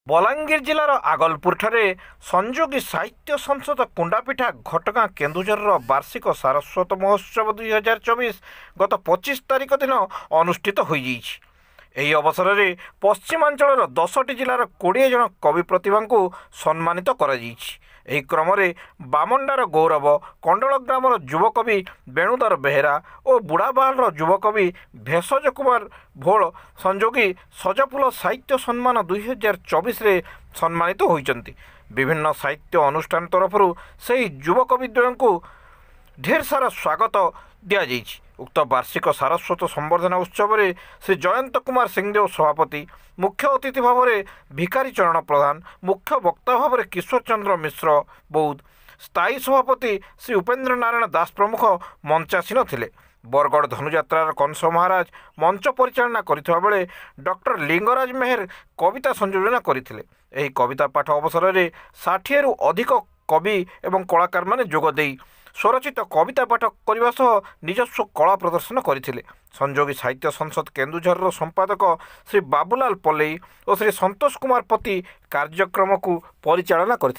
ବଲାଙ୍ଗୀର ଜିଲ୍ଲାର ଆଗଲପୁରଠାରେ ସଂଯୋଗୀ ସାହିତ୍ୟ ସଂସଦ କୁଣ୍ଡାପିଠା ଘଟଗାଁ କେନ୍ଦୁଝରର ବାର୍ଷିକ ସାରସ୍ୱତ ମହୋତ୍ସବ 2024 ଗତ 25 ତାରିଖ ଦିନ ଅନୁଷ୍ଠିତ ହୋଇଯାଇଛି। ଏହି ଅବସରରେ ପଶ୍ଚିମାଞ୍ଚଳର 10ଟି ଜିଲ୍ଲାର 20 ଜଣ କବି ପ୍ରତିଭାଙ୍କୁ ସମ୍ମାନିତ କରାଯାଇଛି। ଏହି କ୍ରମରେ ବାମଣ୍ଡାର ଗୌରବ, କଣ୍ଡଳ ଗ୍ରାମର ଯୁବକବି ବେଣୁଧର ବେହେରା ଓ ବୁଢ଼ାବାହାଲର ଯୁବକବି ଭେଷଜ କୁମାର ଭୋଳ ସଂଯୋଗୀ ସଜଫୁଲ ସାହିତ୍ୟ ସମ୍ମାନ 2024ରେ ସମ୍ମାନିତ ହୋଇଛନ୍ତି। ବିଭିନ୍ନ ସାହିତ୍ୟ ଅନୁଷ୍ଠାନ ତରଫରୁ ସେହି ଯୁବକବିଦ୍ୱୟଙ୍କୁ ଢେର ସାରା ସ୍ୱାଗତ ଦିଆଯାଇଛି। ଉକ୍ତ ବାର୍ଷିକ ସାରସ୍ୱତ ସମ୍ବର୍ଦ୍ଧନା ଉତ୍ସବରେ ଶ୍ରୀ ଜୟନ୍ତ କୁମାର ସିଂଦେଓ ସଭାପତି, ମୁଖ୍ୟ ଅତିଥି ଭାବରେ ଭିକାରୀ ଚରଣ ପ୍ରଧାନ, ମୁଖ୍ୟ ବକ୍ତା ଭାବରେ କିଶୋର ଚନ୍ଦ୍ର ମିଶ୍ର ବୌଦ୍ଧ, ସ୍ଥାୟୀ ସଭାପତି ଶ୍ରୀ ଉପେନ୍ଦ୍ର ନାରାୟଣ ଦାସ ପ୍ରମୁଖ ମଞ୍ଚାସୀନ ଥିଲେ। ବରଗଡ଼ ଧନୁଯାତ୍ରାର କଂସ ମହାରାଜ ମଞ୍ଚ ପରିଚାଳନା କରିଥିବା ବେଳେ ଡକ୍ଟର ଲିଙ୍ଗରାଜ ମେହେର କବିତା ସଂଯୋଜନା କରିଥିଲେ। ଏହି କବିତା ପାଠ ଅବସରରେ 60ରୁ ଅଧିକ କବି ଏବଂ କଳାକାରମାନେ ଯୋଗ ଦେଇ ସ୍ୱରଚିତ କବିତା ପାଠ କରିବା ସହ ନିଜସ୍ୱ କଳା ପ୍ରଦର୍ଶନ କରିଥିଲେ। ସଂଯୋଗୀ ସାହିତ୍ୟ ସଂସଦ କେନ୍ଦୁଝରର ସମ୍ପାଦକ ଶ୍ରୀ ବାବୁଲାଲ ପଲେଇ ଓ ଶ୍ରୀ ସନ୍ତୋଷ କୁମାର ପତି କାର୍ଯ୍ୟକ୍ରମକୁ ପରିଚାଳନା କରିଥିଲେ।